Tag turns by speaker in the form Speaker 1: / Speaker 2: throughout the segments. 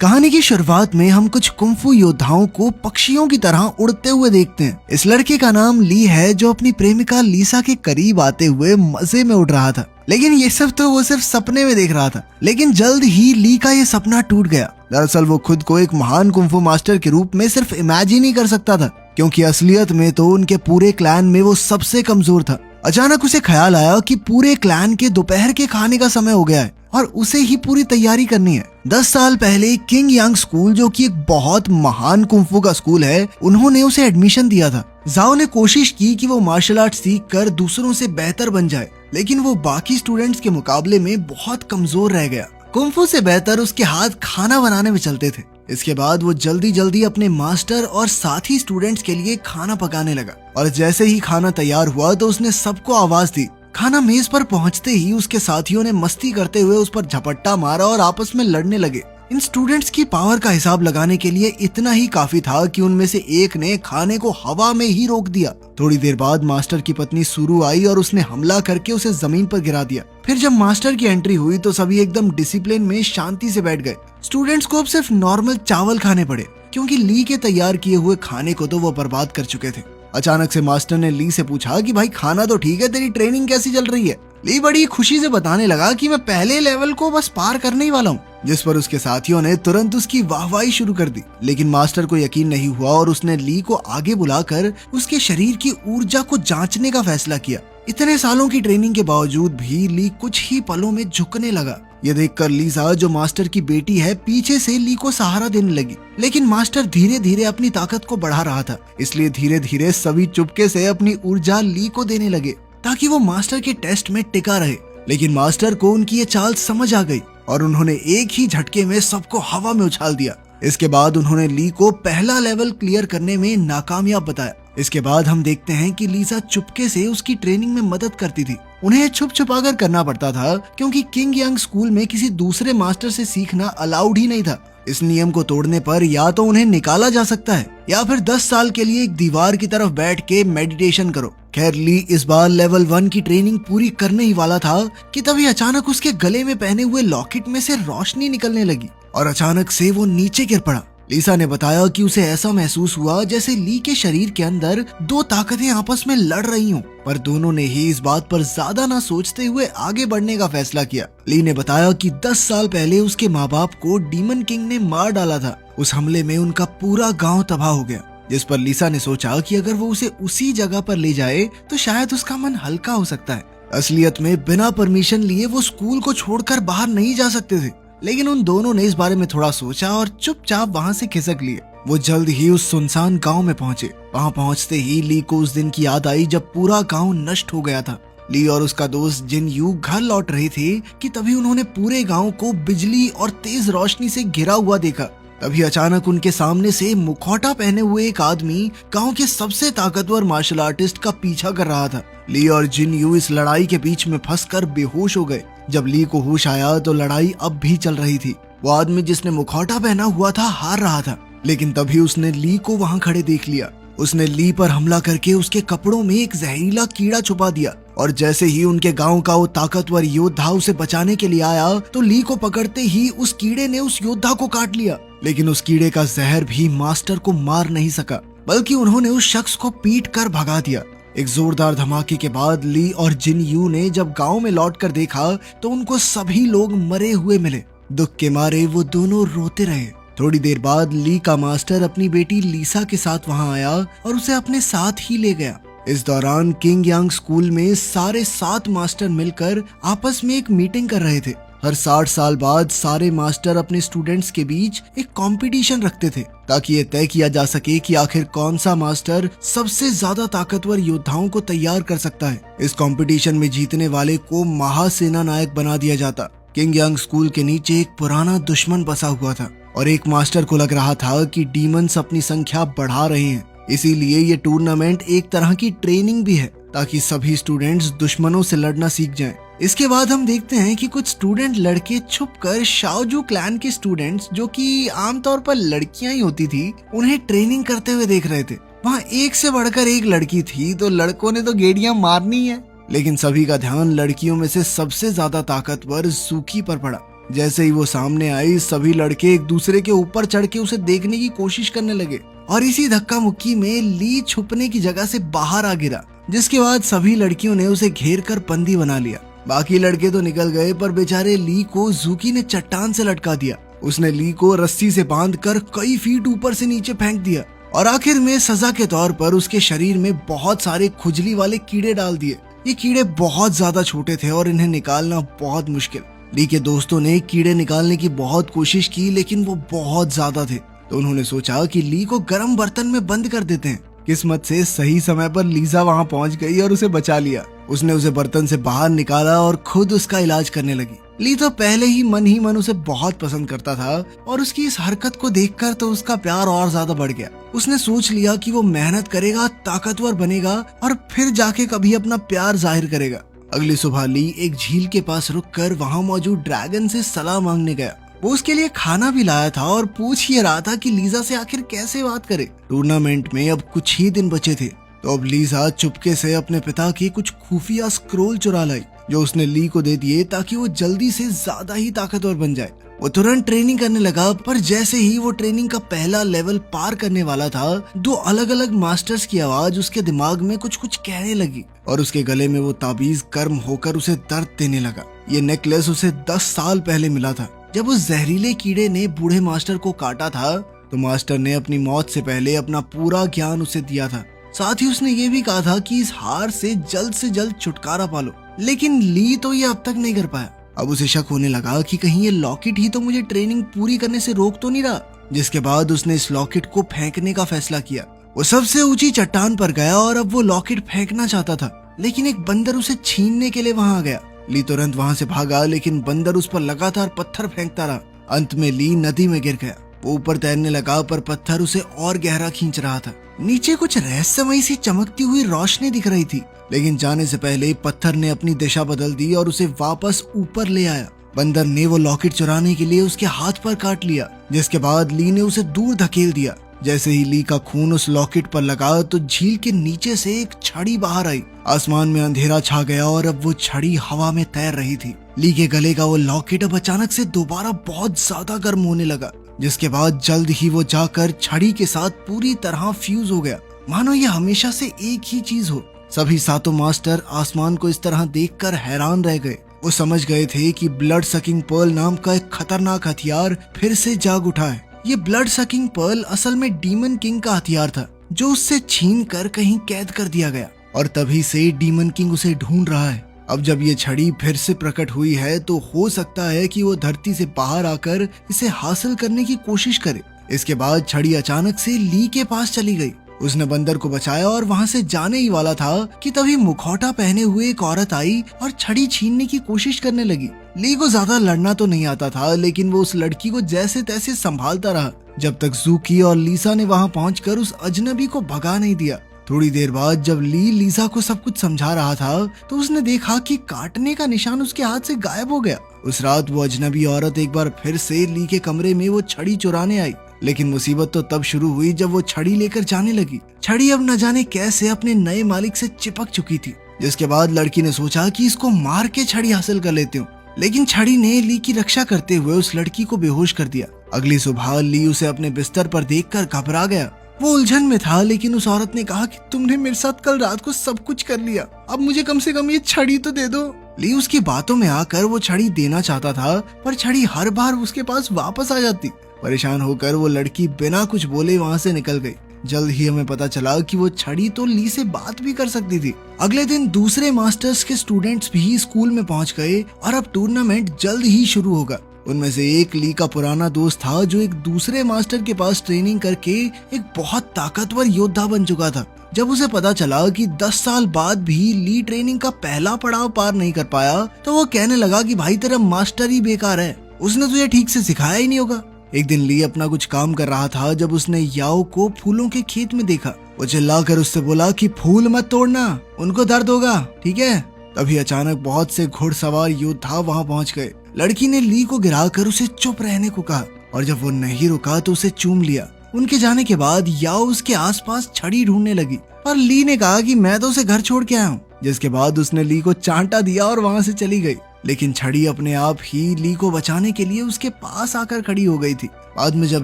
Speaker 1: कहानी की शुरुआत में हम कुछ कुंफू योद्धाओं को पक्षियों की तरह उड़ते हुए देखते हैं। इस लड़के का नाम ली है जो अपनी प्रेमिका लीसा के करीब आते हुए मजे में उड़ रहा था, लेकिन ये सब तो वो सिर्फ सपने में देख रहा था। लेकिन जल्द ही ली का ये सपना टूट गया। दरअसल वो खुद को एक महान कुंफू मास्टर के रूप में सिर्फ इमेजिन ही कर सकता था, क्योंकि असलियत में तो उनके पूरे क्लैन में वो सबसे कमजोर था। अचानक उसे ख्याल आया कि पूरे क्लैन के दोपहर के खाने का समय हो गया है और उसे ही पूरी तैयारी करनी है। 10 साल पहले किंग यांग स्कूल, जो कि एक बहुत महान कुंफू का स्कूल है, उन्होंने उसे एडमिशन दिया था। जाओ ने कोशिश की कि वो मार्शल आर्ट सीख कर दूसरों से बेहतर बन जाए, लेकिन वो बाकी स्टूडेंट्स के मुकाबले में बहुत कमजोर रह गया। कुंफू से बेहतर उसके हाथ खाना बनाने में चलते थे। इसके बाद वो जल्दी जल्दी अपने मास्टर और साथी स्टूडेंट्स के लिए खाना पकाने लगा, और जैसे ही खाना तैयार हुआ तो उसने सबको आवाज दी। खाना मेज पर पहुंचते ही उसके साथियों ने मस्ती करते हुए उस पर झपट्टा मारा और आपस में लड़ने लगे। इन स्टूडेंट्स की पावर का हिसाब लगाने के लिए इतना ही काफी था कि उनमें से एक ने खाने को हवा में ही रोक दिया। थोड़ी देर बाद मास्टर की पत्नी सुरु आई और उसने हमला करके उसे जमीन पर गिरा दिया। फिर जब मास्टर की एंट्री हुई तो सभी एकदम डिसिप्लिन में शांति से बैठ गए। स्टूडेंट्स को अब सिर्फ नॉर्मल चावल खाने पड़े, क्योंकि ली के तैयार किए हुए खाने को तो वो बर्बाद कर चुके थे। अचानक से मास्टर ने ली से पूछा कि भाई खाना तो ठीक है, तेरी ट्रेनिंग कैसी चल रही है? ली बड़ी खुशी से बताने लगा कि मैं पहले लेवल को बस पार करने ही वाला हूँ, जिस पर उसके साथियों ने तुरंत उसकी वाहवाही शुरू कर दी। लेकिन मास्टर को यकीन नहीं हुआ और उसने ली को आगे बुलाकर उसके शरीर की ऊर्जा को जांचने का फैसला किया। इतने सालों की ट्रेनिंग के बावजूद भी ली कुछ ही पलों में झुकने लगा। ये देखकर लीसा, जो मास्टर की बेटी है, पीछे से ली को सहारा देने लगी। लेकिन मास्टर धीरे धीरे अपनी ताकत को बढ़ा रहा था, इसलिए धीरे धीरे सभी चुपके से अपनी ऊर्जा ली को देने लगे ताकि वो मास्टर के टेस्ट में टिका रहे। लेकिन मास्टर को उनकी ये चाल समझ आ गई और उन्होंने एक ही झटके में सबको हवा में उछाल दिया। इसके बाद उन्होंने ली को पहला लेवल क्लियर करने में नाकामयाब बताया। इसके बाद हम देखते हैं कि लीसा चुपके से उसकी ट्रेनिंग में मदद करती थी। उन्हें छुप छुपा कर करना पड़ता था, क्योंकि किंग यांग स्कूल में किसी दूसरे मास्टर से सीखना अलाउड ही नहीं था। इस नियम को तोड़ने पर या तो उन्हें निकाला जा सकता है या फिर 10 साल के लिए एक दीवार की तरफ बैठ के मेडिटेशन करो। खैर, ली इस बार लेवल 1 की ट्रेनिंग पूरी करने ही वाला था कि तभी अचानक उसके गले में पहने हुए लॉकेट में से रोशनी निकलने लगी और अचानक से वो नीचे गिर पड़ा। लीसा ने बताया कि उसे ऐसा महसूस हुआ जैसे ली के शरीर के अंदर दो ताकतें आपस में लड़ रही हों, पर दोनों ने ही इस बात पर ज्यादा ना सोचते हुए आगे बढ़ने का फैसला किया। ली ने बताया कि 10 साल पहले उसके माँ बाप को डीमन किंग ने मार डाला था। उस हमले में उनका पूरा गांव तबाह हो गया, जिस पर लीसा ने सोचा कि अगर वो उसे उसी जगह पर ले जाए तो शायद उसका मन हल्का हो सकता है। असलियत में बिना परमिशन लिए वो स्कूल को छोड़कर बाहर नहीं जा सकते थे, लेकिन उन दोनों ने इस बारे में थोड़ा सोचा और चुपचाप वहाँ से खिसक लिए। वो जल्द ही उस सुनसान गांव में पहुंचे। वहाँ पहुंचते ही ली को उस दिन की याद आई जब पूरा गांव नष्ट हो गया था। ली और उसका दोस्त जिन यू घर लौट रहे थे कि तभी उन्होंने पूरे गांव को बिजली और तेज रोशनी से घिरा हुआ देखा। तभी अचानक उनके सामने से मुखौटा पहने हुए एक आदमी गांव के सबसे ताकतवर मार्शल आर्टिस्ट का पीछा कर रहा था। ली और जिन यू इस लड़ाई के बीच में फंसकर बेहोश हो गए। जब ली को होश आया तो लड़ाई अब भी चल रही थी। वो आदमी जिसने मुखौटा पहना हुआ था हार रहा था, लेकिन तभी उसने ली को वहां खड़े देख लिया। उसने ली पर हमला करके उसके कपड़ों में एक जहरीला कीड़ा छुपा दिया, और जैसे ही उनके गांव का वो ताकतवर योद्धा उसे बचाने के लिए आया तो ली को पकड़ते ही उस कीड़े ने उस योद्धा को काट लिया। लेकिन उस कीड़े का जहर भी मास्टर को मार नहीं सका, बल्कि उन्होंने उस शख्स को पीट कर भगा दिया। एक जोरदार धमाके के बाद ली और जिन यू ने जब गांव में लौटकर देखा तो उनको सभी लोग मरे हुए मिले। दुख के मारे वो दोनों रोते रहे। थोड़ी देर बाद ली का मास्टर अपनी बेटी लीसा के साथ वहां आया और उसे अपने साथ ही ले गया। इस दौरान किंग यांग स्कूल में सारे 7 मास्टर मिलकर आपस में एक मीटिंग कर रहे थे। हर 60 साल बाद सारे मास्टर अपने स्टूडेंट्स के बीच एक कंपटीशन रखते थे, ताकि ये तय किया जा सके कि आखिर कौन सा मास्टर सबसे ज्यादा ताकतवर योद्धाओं को तैयार कर सकता है। इस कंपटीशन में जीतने वाले को महासेना नायक बना दिया जाता। किंग यांग स्कूल के नीचे एक पुराना दुश्मन बसा हुआ था और एक मास्टर को लग रहा था कि डीमंस अपनी संख्या बढ़ा रहे हैं, इसीलिए ये टूर्नामेंट एक तरह की ट्रेनिंग भी है ताकि सभी स्टूडेंट्स दुश्मनों से लड़ना सीख जाएं। इसके बाद हम देखते हैं कि कुछ स्टूडेंट लड़के छुपकर शाओजू क्लैन के स्टूडेंट्स, जो कि आमतौर पर लड़कियां ही होती थी, उन्हें ट्रेनिंग करते हुए देख रहे थे। वहाँ एक से बढ़कर एक लड़की थी, तो लड़कों ने तो गेड़ियां मारनी है, लेकिन सभी का ध्यान लड़कियों में से सबसे ज्यादा ताकतवर जूकी पर पड़ा। जैसे ही वो सामने आई, सभी लड़के एक दूसरे के ऊपर चढ़ के उसे देखने की कोशिश करने लगे और इसी धक्का मुक्की में ली छुपने की जगह से बाहर आ गिरा, जिसके बाद सभी लड़कियों ने उसे घेर कर बंदी बना लिया। बाकी लड़के तो निकल गए, पर बेचारे ली को जूकी ने चट्टान से लटका दिया। उसने ली को रस्सी से बांधकर कई फीट ऊपर से नीचे फेंक दिया और आखिर में सजा के तौर पर उसके शरीर में बहुत सारे खुजली वाले कीड़े डाल दिए। ये कीड़े बहुत ज्यादा छोटे थे और इन्हें निकालना बहुत मुश्किल। ली के दोस्तों ने कीड़े निकालने की बहुत कोशिश की, लेकिन वो बहुत ज्यादा थे, तो उन्होंने सोचा कि ली को गर्म बर्तन में बंद कर देते हैं। किस्मत से सही समय पर लीजा वहां पहुंच गई और उसे बचा लिया। उसने उसे बर्तन से बाहर निकाला और खुद उसका इलाज करने लगी। ली तो पहले ही मन उसे बहुत पसंद करता था और उसकी इस हरकत को देखकर तो उसका प्यार और ज्यादा बढ़ गया। उसने सोच लिया कि वो मेहनत करेगा, ताकतवर बनेगा और फिर जाके कभी अपना प्यार जाहिर करेगा। अगली सुबह ली एक झील के पास रुककर वहां मौजूद ड्रैगन से सलाह मांगने गया। वो उसके लिए खाना भी लाया था और पूछ ही रहा था कि लीजा से आखिर कैसे बात करे। टूर्नामेंट में अब कुछ ही दिन बचे थे, तो अब लीजा चुपके से अपने पिता की कुछ खुफिया स्क्रोल चुरा लाई, जो उसने ली को दे दिए ताकि वो जल्दी से ज्यादा ही ताकतवर बन जाए। वो तुरंत ट्रेनिंग करने लगा, पर जैसे ही वो ट्रेनिंग का पहला लेवल पार करने वाला था, दो अलग अलग मास्टर्स की आवाज उसके दिमाग में कुछ कुछ कहने लगी और उसके गले में वो ताबीज गर्म होकर उसे दर्द देने लगा। ये नेकलेस उसे 10 साल पहले मिला था। जब उस जहरीले कीड़े ने बूढ़े मास्टर को काटा था, तो मास्टर ने अपनी मौत से पहले अपना पूरा ज्ञान उसे दिया था। साथ ही उसने ये भी कहा था कि इस हार से जल्द छुटकारा पालो, लेकिन ली तो ये अब तक नहीं कर पाया। अब उसे शक होने लगा कि कहीं ये लॉकेट ही तो मुझे ट्रेनिंग पूरी करने से रोक तो नहीं रहा। जिसके बाद उसने इस लॉकेट को फेंकने का फैसला किया। वो सबसे ऊंची चट्टान पर गया और अब वो लॉकेट फेंकना चाहता था, लेकिन एक बंदर उसे छीनने के लिए वहां आ गया। ली तुरंत वहां से भागा, लेकिन बंदर उस पर लगातार पत्थर फेंकता रहा। अंत में ली नदी में गिर गया। वो ऊपर तैरने लगा, पर पत्थर उसे और गहरा खींच रहा था। नीचे कुछ रहस्यमयी सी चमकती हुई रोशनी दिख रही थी, लेकिन जाने से पहले पत्थर ने अपनी दिशा बदल दी और उसे वापस ऊपर ले आया। बंदर ने वो लॉकेट चुराने के लिए उसके हाथ पर काट लिया, जिसके बाद ली ने उसे दूर धकेल दिया। जैसे ही ली का खून उस लॉकेट पर लगा, तो झील के नीचे से एक छड़ी बाहर आई। आसमान में अंधेरा छा गया और अब वो छड़ी हवा में तैर रही थी। ली के गले का वो लॉकेट अब अचानक से दोबारा बहुत ज्यादा गर्म होने लगा, जिसके बाद जल्द ही वो जाकर छड़ी के साथ पूरी तरह फ्यूज हो गया, मानो ये हमेशा से एक ही चीज हो। सभी सातों मास्टर आसमान को इस तरह देखकर हैरान रह गए। वो समझ गए थे कि ब्लड सकिंग पर्ल नाम का एक खतरनाक हथियार फिर से जाग उठा है। ये ब्लड सकिंग पर्ल असल में डीमन किंग का हथियार था, जो उससे छीन कर कहीं कैद कर दिया गया और तभी से डीमन किंग उसे ढूंढ रहा है। अब जब ये छड़ी फिर से प्रकट हुई है, तो हो सकता है कि वो धरती से बाहर आकर इसे हासिल करने की कोशिश करे। इसके बाद छड़ी अचानक से ली के पास चली गई। उसने बंदर को बचाया और वहां से जाने ही वाला था कि तभी मुखौटा पहने हुए एक औरत आई और छड़ी छीनने की कोशिश करने लगी। ली को ज्यादा लड़ना तो नहीं आता था, लेकिन वो उस लड़की को जैसे तैसे संभालता रहा, जब तक जूकी और लीसा ने वहां पहुंचकर उस अजनबी को भगा नहीं दिया। थोड़ी देर बाद जब ली लीसा को सब कुछ समझा रहा था, तो उसने देखा कि काटने का निशान उसके हाथ से गायब हो गया। उस रात वो अजनबी औरत एक बार फिर से ली के कमरे में वो छड़ी चुराने आई, लेकिन मुसीबत तो तब शुरू हुई जब वो छड़ी लेकर जाने लगी। छड़ी अब न जाने कैसे अपने नए मालिक से चिपक चुकी थी, जिसके बाद लड़की ने सोचा कि इसको मार के छड़ी हासिल कर लेती हूँ, लेकिन छड़ी ने ली की रक्षा करते हुए उस लड़की को बेहोश कर दिया। अगली सुबह ली उसे अपने बिस्तर पर देखकर घबरा गया। वो उलझन में था, लेकिन उस औरत ने कहा कि तुमने मेरे साथ कल रात को सब कुछ कर लिया, अब मुझे कम से कम ये छड़ी तो दे दो। ली उसकी बातों में आकर वो छड़ी देना चाहता था, पर छड़ी हर बार उसके पास वापस आ जाती। परेशान होकर वो लड़की बिना कुछ बोले वहां से निकल गई। जल्द ही हमें पता चला कि वो छड़ी तो ली से बात भी कर सकती थी। अगले दिन दूसरे मास्टर्स के स्टूडेंट्स भी स्कूल में पहुंच गए और अब टूर्नामेंट जल्द ही शुरू होगा। उनमें से एक ली का पुराना दोस्त था, जो एक दूसरे मास्टर के पास ट्रेनिंग करके एक बहुत ताकतवर योद्धा बन चुका था। जब उसे पता चला कि 10 साल बाद भी ली ट्रेनिंग का पहला पड़ाव पार नहीं कर पाया, तो वो कहने लगा कि भाई तेरा मास्टर ही बेकार है, उसने तुझे ठीक से सिखाया ही नहीं होगा। एक दिन ली अपना कुछ काम कर रहा था, जब उसने याओ को फूलों के खेत में देखा। वो चिल्लाकर उससे बोला कि फूल मत तोड़ना, उनको दर्द होगा, ठीक है। तभी अचानक बहुत से घुड़सवार योद्धा वहां पहुंच गए। लड़की ने ली को गिराकर उसे चुप रहने को कहा, और जब वो नहीं रुका तो उसे चूम लिया। उनके जाने के बाद याओ उसके आसपास छड़ी ढूंढने लगी, पर ली ने कहा कि मैं तो उसे घर छोड़ के आया हूँ। जिसके बाद उसने ली को चांटा दिया और वहां से चली गई। लेकिन छड़ी अपने आप ही ली को बचाने के लिए उसके पास आकर खड़ी हो गई थी। बाद में जब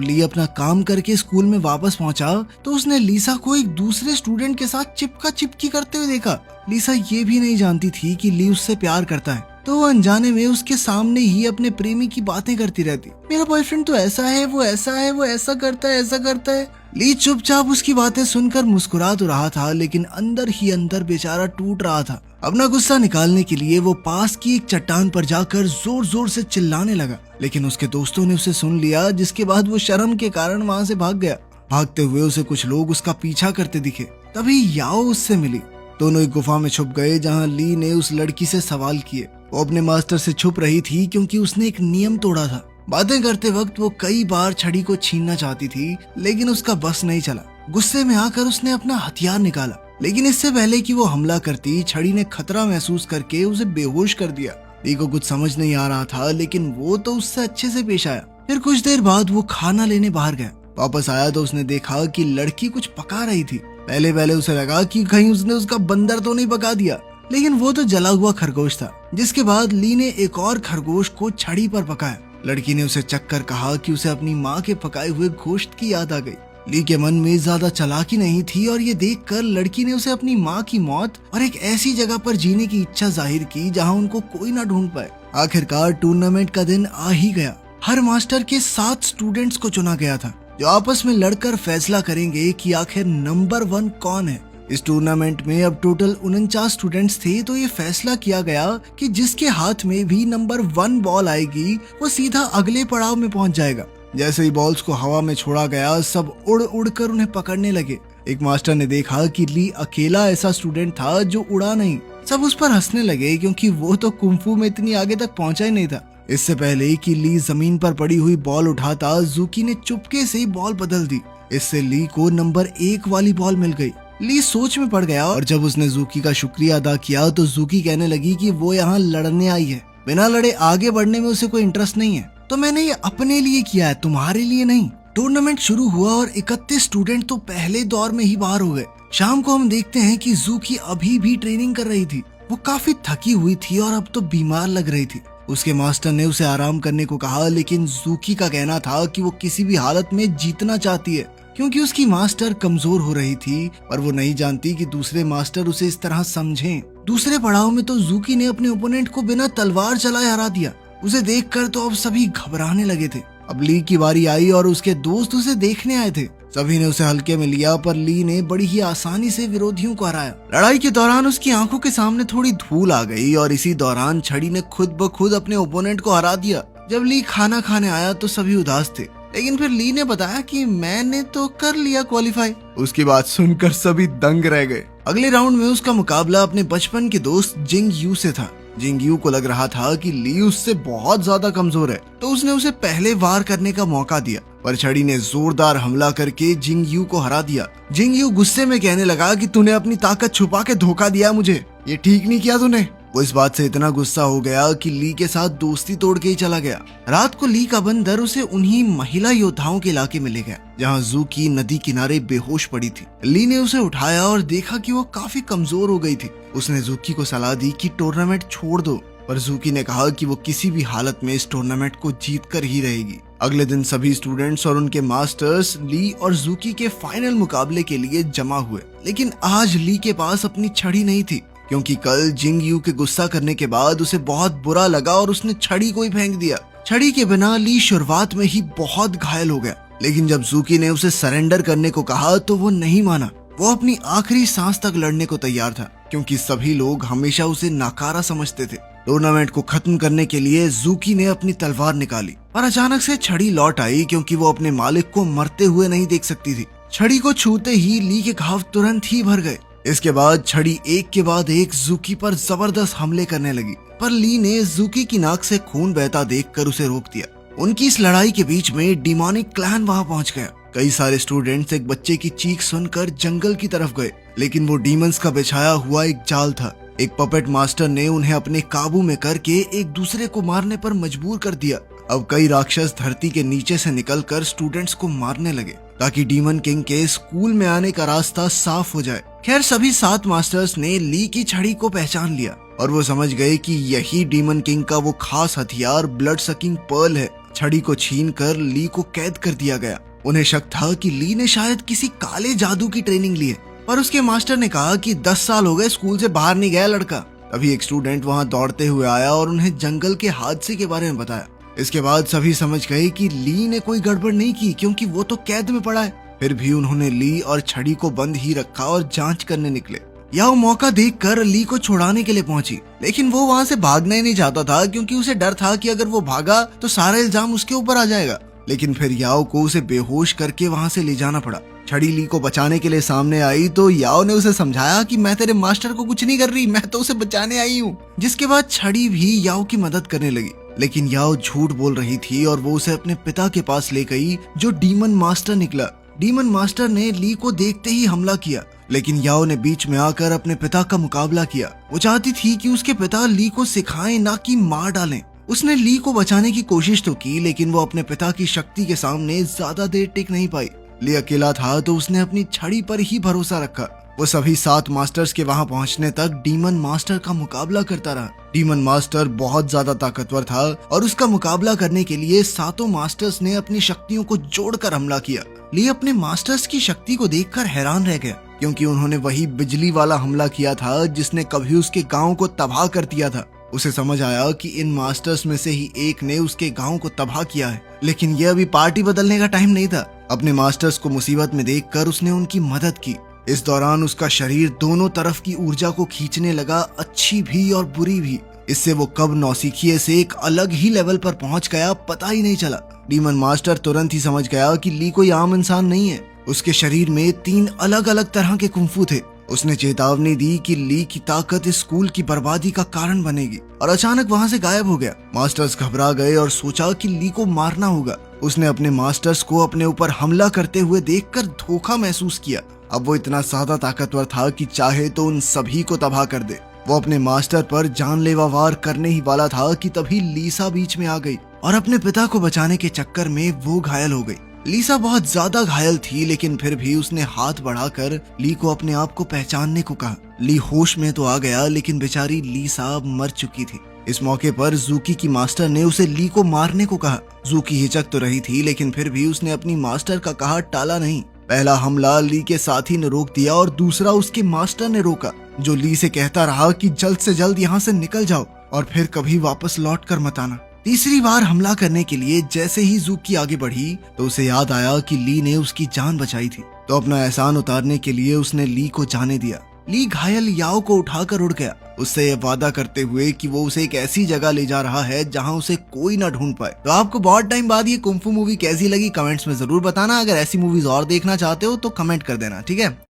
Speaker 1: ली अपना काम करके स्कूल में वापस पहुंचा तो उसने लीसा को एक दूसरे स्टूडेंट के साथ चिपका चिपकी करते हुए देखा। लीसा ये भी नहीं जानती थी कि ली उससे प्यार करता है, तो वो अनजाने में उसके सामने ही अपने प्रेमी की बातें करती रहती। मेरा बॉयफ्रेंड तो ऐसा है, वो ऐसा है, वो ऐसा करता है, ऐसा करता है। ली चुपचाप उसकी बातें सुनकर मुस्कुरा तो रहा था, लेकिन अंदर ही अंदर बेचारा टूट रहा था। अपना गुस्सा निकालने के लिए वो पास की एक चट्टान पर जाकर जोर जोर से चिल्लाने लगा, लेकिन उसके दोस्तों ने उसे सुन लिया, जिसके बाद वो शर्म के कारण वहाँ से भाग गया। भागते हुए उसे कुछ लोग उसका पीछा करते दिखे। तभी याओ उससे मिली। दोनों एक गुफा में छुप गए, जहाँ ली ने उस लड़की से सवाल किए। वो अपने मास्टर से छुप रही थी क्योंकि उसने एक नियम तोड़ा था। बातें करते वक्त वो कई बार छड़ी को छीनना चाहती थी, लेकिन उसका बस नहीं चला। गुस्से में आकर उसने अपना हथियार निकाला, लेकिन इससे पहले कि वो हमला करती, छड़ी ने खतरा महसूस करके उसे बेहोश कर दिया। ली को कुछ समझ नहीं आ रहा था, लेकिन वो तो उससे अच्छे से पेश आया। फिर कुछ देर बाद वो खाना लेने बाहर गया। वापस आया तो उसने देखा कि लड़की कुछ पका रही थी। पहले पहले उसे लगा कि कहीं उसने उसका बंदर तो नहीं पका दिया, लेकिन वो तो जला हुआ खरगोश था। जिसके बाद ली ने एक और खरगोश को छड़ी पर पकाया। लड़की ने उसे चख कर कहा कि उसे अपनी माँ के पकाए हुए गोश्त की याद आ गई। ली के मन में ज्यादा चालाकी नहीं थी और ये देखकर लड़की ने उसे अपनी माँ की मौत और एक ऐसी जगह पर जीने की इच्छा जाहिर की जहाँ उनको कोई ना ढूंढ पाए। आखिरकार टूर्नामेंट का दिन आ ही गया। हर मास्टर के 7 स्टूडेंट्स को चुना गया था, जो आपस में लड़कर फैसला करेंगे कि आखिर नंबर 1 कौन है। इस टूर्नामेंट में अब टोटल 49 स्टूडेंट्स थे, तो ये फैसला किया गया कि जिसके हाथ में भी नंबर 1 बॉल आएगी वो सीधा अगले पड़ाव में पहुंच जाएगा। जैसे ही बॉल्स को हवा में छोड़ा गया, सब उड़ उड़ कर उन्हें पकड़ने लगे। एक मास्टर ने देखा कि ली अकेला ऐसा स्टूडेंट था जो उड़ा नहीं। सब उस पर हंसने लगे क्योंकि वो तो कुंफू में इतनी आगे तक पहुंचा ही नहीं था। इससे पहले कि ली जमीन पर पड़ी हुई बॉल उठाता, जूकी ने चुपके से बॉल बदल दी। इससे ली को नंबर 1 वाली बॉल मिल गई। ली सोच में पड़ गया और जब उसने जूकी का शुक्रिया अदा किया तो जूकी कहने लगी कि वो यहाँ लड़ने आई है, बिना लड़े आगे बढ़ने में उसे कोई इंटरेस्ट नहीं है। तो मैंने ये अपने लिए किया है, तुम्हारे लिए नहीं। टूर्नामेंट शुरू हुआ और 31 स्टूडेंट तो पहले दौर में ही बाहर हो गए। शाम को हम देखते हैं कि जूकी अभी भी ट्रेनिंग कर रही थी। वो काफी थकी हुई थी और अब तो बीमार लग रही थी। उसके मास्टर ने उसे आराम करने को कहा, लेकिन जूकी का कहना था कि वो किसी भी हालत में जीतना चाहती है, क्योंकि उसकी मास्टर कमजोर हो रही थी। पर वो नहीं जानती कि दूसरे मास्टर उसे इस तरह समझें। दूसरे पड़ाव में तो जूकी ने अपने ओपोनेंट को बिना तलवार चलाए हरा दिया। उसे देखकर तो अब सभी घबराने लगे थे। अब ली की बारी आई और उसके दोस्त उसे देखने आए थे। सभी ने उसे हल्के में लिया, पर ली ने बड़ी ही आसानी से विरोधियों को हराया। लड़ाई के दौरान उसकी आंखों के सामने थोड़ी धूल आ गई और इसी दौरान छड़ी ने खुद ब खुद अपने ओपोनेंट को हरा दिया। जब ली खाना खाने आया तो सभी उदास थे, लेकिन फिर ली ने बताया कि मैंने तो कर लिया क्वालिफाई। उसकी बात सुनकर सभी दंग रह गए। अगले राउंड में उसका मुकाबला अपने बचपन के दोस्त जिंग यू से था। जिंग यू को लग रहा था कि ली उससे बहुत ज्यादा कमजोर है, तो उसने उसे पहले वार करने का मौका दिया, पर छड़ी ने जोरदार हमला करके जिंग यू को हरा दिया। जिंग यू गुस्से में कहने लगा कि तूने अपनी ताकत छुपा के धोखा दिया मुझे, ये ठीक नहीं किया तूने। वो इस बात से इतना गुस्सा हो गया कि ली के साथ दोस्ती तोड़ के ही चला गया। रात को ली का बंदर उसे उन्हीं महिला योद्धाओं के इलाके में ले गया, जहाँ जूकी नदी किनारे बेहोश पड़ी थी। ली ने उसे उठाया और देखा कि वो काफी कमजोर हो गई थी। उसने जूकी को सलाह दी कि टूर्नामेंट छोड़ दो, पर जूकी ने कहा कि वो किसी भी हालत में इस टूर्नामेंट को जीत कर ही रहेगी। अगले दिन सभी स्टूडेंट्स और उनके मास्टर्स ली और जूकी के फाइनल मुकाबले के लिए जमा हुए, लेकिन आज ली के पास अपनी छड़ी नहीं थी, क्योंकि कल जिंग यू के गुस्सा करने के बाद उसे बहुत बुरा लगा और उसने छड़ी को ही फेंक दिया। छड़ी के बिना ली शुरुआत में ही बहुत घायल हो गया, लेकिन जब जूकी ने उसे सरेंडर करने को कहा तो वो नहीं माना। वो अपनी आखिरी सांस तक लड़ने को तैयार था, क्योंकि सभी लोग हमेशा उसे नाकारा समझते थे। टूर्नामेंट को खत्म करने के लिए जूकी ने अपनी तलवार निकाली, पर अचानक से छड़ी लौट आई, क्योंकि वो अपने मालिक को मरते हुए नहीं देख सकती थी। छड़ी को छूते ही ली के घाव तुरंत ही भर गए। इसके बाद छड़ी एक के बाद एक जूकी पर जबरदस्त हमले करने लगी, पर ली ने जूकी की नाक से खून बहता देखकर उसे रोक दिया। उनकी इस लड़ाई के बीच में डिमोनिक क्लैन वहां पहुंच गया। कई सारे स्टूडेंट्स एक बच्चे की चीख सुनकर जंगल की तरफ गए, लेकिन वो डीमंस का बिछाया हुआ एक जाल था। एक पपेट मास्टर ने उन्हें अपने काबू में करके एक दूसरे को मारने पर मजबूर कर दिया। अब कई राक्षस धरती के नीचे से निकलकर स्टूडेंट्स को मारने लगे, ताकि डीमन किंग के स्कूल में आने का रास्ता साफ हो जाए। खैर सभी 7 मास्टर्स ने ली की छड़ी को पहचान लिया। और वो समझ गए कि यही डीमन किंग का वो खास हथियार ब्लड सकिंग पर्ल है। छड़ी को छीनकर ली को कैद कर दिया गया। उन्हें शक था कि ली ने शायद किसी काले जादू की ट्रेनिंग ली है, पर उसके मास्टर ने कहा कि 10 साल हो गए स्कूल से बाहर नहीं गया लड़का। तभी एक स्टूडेंट वहां दौड़ते हुए आया और उन्हें जंगल के हादसे के बारे में बताया। इसके बाद सभी समझ गए कि ली ने कोई गड़बड़ नहीं की, क्योंकि वो तो कैद में पड़ा है। फिर भी उन्होंने ली और छड़ी को बंद ही रखा और जांच करने निकले। याओ मौका देखकर ली को छुड़ाने के लिए पहुंची, लेकिन वो वहां से भागना ही नहीं चाहता था, क्योंकि उसे डर था कि अगर वो भागा तो सारा इल्जाम उसके ऊपर आ जाएगा। लेकिन फिर याओ को उसे बेहोश करके वहां से ले जाना पड़ा। छड़ी ली को बचाने के लिए सामने आई तो याओ ने उसे समझाया कि मैं तेरे मास्टर को कुछ नहीं कर रही, मैं तो उसे बचाने आई हूँ। जिसके बाद छड़ी भी याओ की मदद करने लगी, लेकिन याओ झूठ बोल रही थी और वो उसे अपने पिता के पास ले गई, जो डीमन मास्टर निकला। डीमन मास्टर ने ली को देखते ही हमला किया, लेकिन याओ ने बीच में आकर अपने पिता का मुकाबला किया। वो चाहती थी कि उसके पिता ली को सिखाएं, ना कि मार डालें। उसने ली को बचाने की कोशिश तो की, लेकिन वो अपने पिता की शक्ति के सामने ज्यादा देर टिक नहीं पाई। ली अकेला था तो उसने अपनी छड़ी पर ही भरोसा रखा। वो सभी 7 मास्टर्स के वहां पहुंचने तक डीमन मास्टर का मुकाबला करता रहा। डीमन मास्टर बहुत ज्यादा ताकतवर था और उसका मुकाबला करने के लिए 7 मास्टर्स ने अपनी शक्तियों को जोड़कर हमला किया। ली अपने मास्टर्स की शक्ति को देखकर हैरान रह गया, क्योंकि उन्होंने वही बिजली वाला हमला किया था जिसने कभी उसके गांव को तबाह कर दिया था। उसे समझ आया कि इन मास्टर्स में से ही एक ने उसके गांव को तबाह किया है, लेकिन यह अभी पार्टी बदलने का टाइम नहीं था। अपने मास्टर्स को मुसीबत में देखकर उसने उनकी मदद की। इस दौरान उसका शरीर दोनों तरफ की ऊर्जा को खींचने लगा, अच्छी भी और बुरी भी। इससे वो कब नौसिखिए से एक अलग ही लेवल पर पहुंच गया, पता ही नहीं चला। डीमन मास्टर तुरंत ही समझ गया कि ली कोई आम इंसान नहीं है। उसके शरीर में 3 अलग अलग तरह के कुंफू थे। उसने चेतावनी दी कि ली की ताकत इस स्कूल की बर्बादी का कारण बनेगी, और अचानक वहां से गायब हो गया। मास्टर्स घबरा गए और सोचा कि ली को मारना होगा। उसने अपने मास्टर्स को अपने ऊपर हमला करते हुए देखकर धोखा महसूस किया। अब वो इतना ज्यादा ताकतवर था कि चाहे तो उन सभी को तबाह कर दे। वो अपने मास्टर पर जानलेवा वार करने ही वाला था कि तभी लीसा बीच में आ गई और अपने पिता को बचाने के चक्कर में वो घायल हो गई। लीसा बहुत ज्यादा घायल थी, लेकिन फिर भी उसने हाथ बढ़ाकर ली को अपने आप को पहचानने को कहा। ली होश में तो आ गया, लेकिन बेचारी लीसा मर चुकी थी। इस मौके पर जूकी की मास्टर ने उसे ली को मारने को कहा। जूकी हिचक तो रही थी, लेकिन फिर भी उसने अपनी मास्टर का कहा टाला नहीं। पहला हमला ली के साथी ने रोक दिया और दूसरा उसके मास्टर ने रोका, जो ली से कहता रहा कि जल्द से जल्द यहाँ से निकल जाओ और फिर कभी वापस लौट कर मत आना। तीसरी बार हमला करने के लिए जैसे ही जूकी आगे बढ़ी तो उसे याद आया कि ली ने उसकी जान बचाई थी, तो अपना एहसान उतारने के लिए उसने ली को जाने दिया। ली घायल याओ को उठाकर उड़ गया, उससे यह वादा करते हुए कि वो उसे एक ऐसी जगह ले जा रहा है जहां उसे कोई ना ढूंढ पाए। तो आपको बहुत टाइम बाद ये कुंफू मूवी कैसी लगी कमेंट्स में जरूर बताना। अगर ऐसी मूवीज और देखना चाहते हो तो कमेंट कर देना, ठीक है।